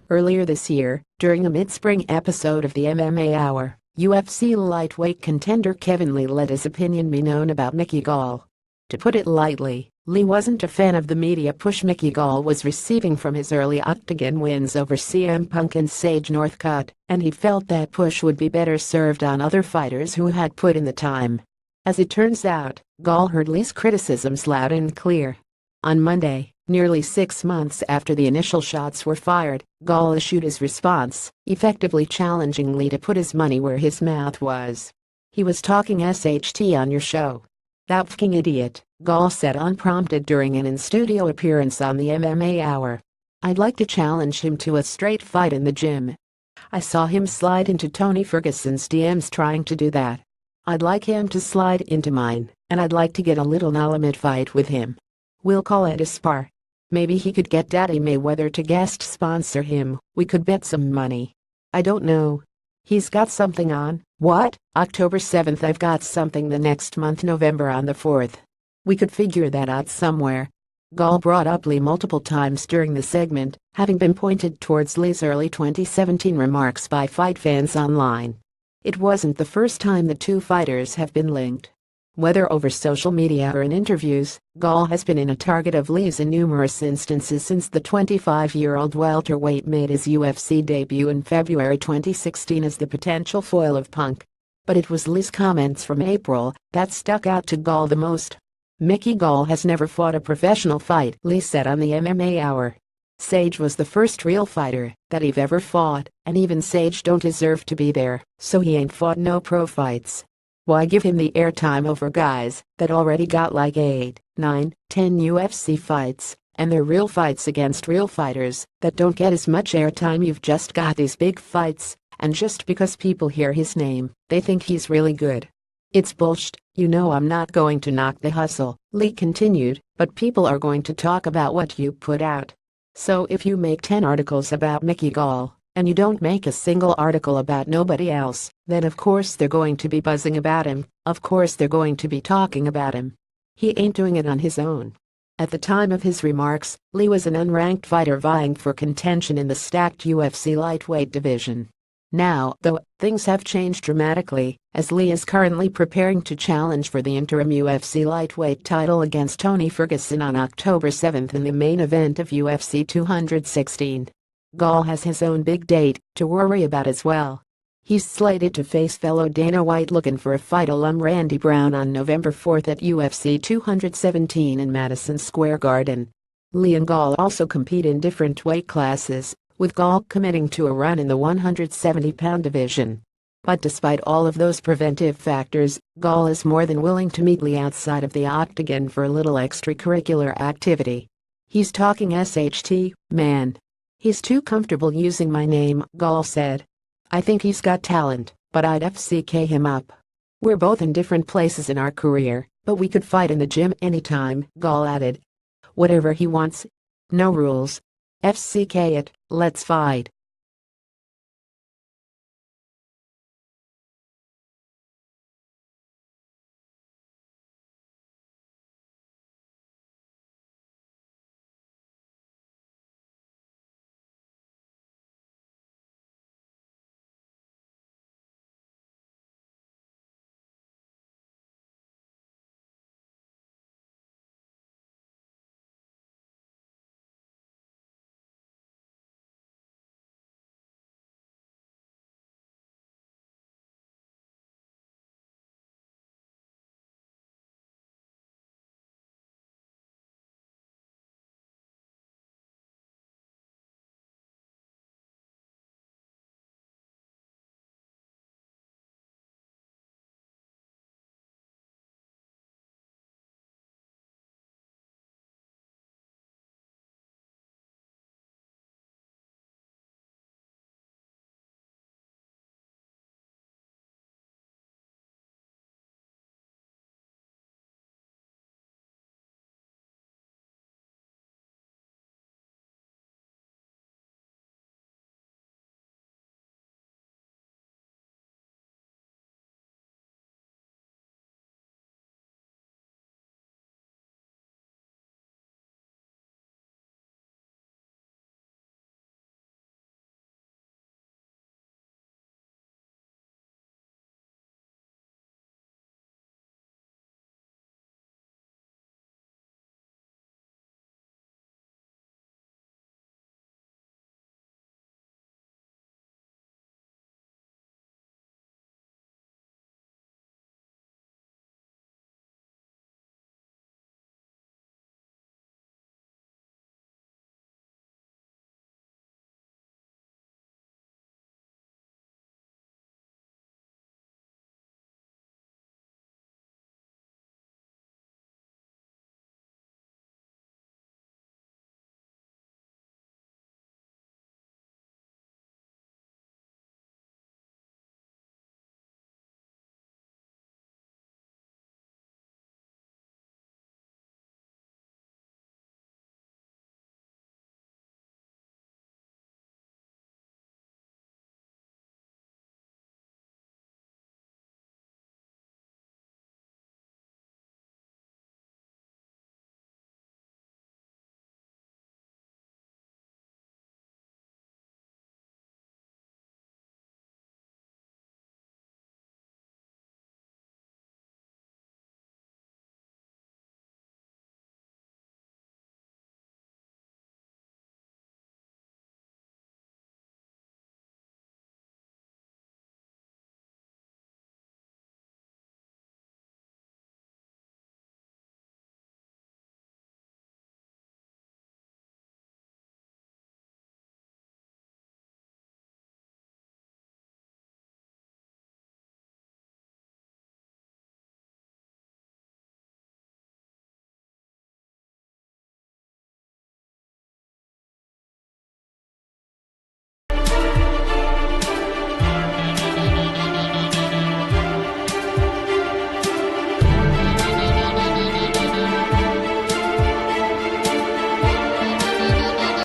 Earlier this year, during a mid-spring episode of the MMA Hour, UFC lightweight contender Kevin Lee let his opinion be known about Mickey Gall. To put it lightly, Lee wasn't a fan of the media push Mickey Gall was receiving from his early octagon wins over CM Punk and Sage Northcutt, and he felt that push would be better served on other fighters who had put in the time. As it turns out, Gall heard Lee's criticisms loud and clear. On Monday, nearly 6 months after the initial shots were fired, Gall issued his response, effectively challenging Lee to put his money where his mouth was. "He was talking SHT on your show. That fucking idiot," Gall said unprompted during an in-studio appearance on the MMA Hour. "I'd like to challenge him to a straight fight in the gym. I saw him slide into Tony Ferguson's DMs trying to do that. I'd like him to slide into mine, and I'd like to get a little Nalamid fight with him. We'll call it a spar. Maybe he could get Daddy Mayweather to guest sponsor him, we could bet some money. I don't know. He's got something on, what, October 7th? I've got something the next month, November on the 4th. We could figure that out somewhere." Gall brought up Lee multiple times during the segment, having been pointed towards Lee's early 2017 remarks by fight fans online. It wasn't the first time the two fighters have been linked. Whether over social media or in interviews, Gall has been a target of Lee's in numerous instances since the 25-year-old welterweight made his UFC debut in February 2016 as the potential foil of Punk. But it was Lee's comments from April that stuck out to Gall the most. "Mickey Gall has never fought a professional fight," Lee said on the MMA Hour. "Sage was the first real fighter that he've ever fought, and even Sage don't deserve to be there, so he ain't fought no pro fights. Why give him the airtime over guys that already got like 8, 9, 10 UFC fights, and they're real fights against real fighters that don't get as much airtime? You've just got these big fights, and just because people hear his name, they think he's really good. It's bullshit. You know I'm not going to knock the hustle," Lee continued, "but people are going to talk about what you put out. So if you make 10 articles about Mickey Gall, and you don't make a single article about nobody else, then of course they're going to be buzzing about him, of course they're going to be talking about him. He ain't doing it on his own." At the time of his remarks, Lee was an unranked fighter vying for contention in the stacked UFC lightweight division. Now, though, things have changed dramatically, as Lee is currently preparing to challenge for the interim UFC lightweight title against Tony Ferguson on October 7th in the main event of UFC 216. Gall has his own big date to worry about as well. He's slated to face fellow Dana White looking for a fight alum Randy Brown on November 4th at UFC 217 in Madison Square Garden. Lee and Gall also compete in different weight classes, with Gall committing to a run in the 170-pound division. But despite all of those preventive factors, Gall is more than willing to meet Lee outside of the octagon for a little extracurricular activity. "He's talking SHT, man. He's too comfortable using my name," Gall said. "I think he's got talent, but I'd FCK him up. We're both in different places in our career, but we could fight in the gym anytime," Gall added. "Whatever he wants. No rules. FCK it, let's fight."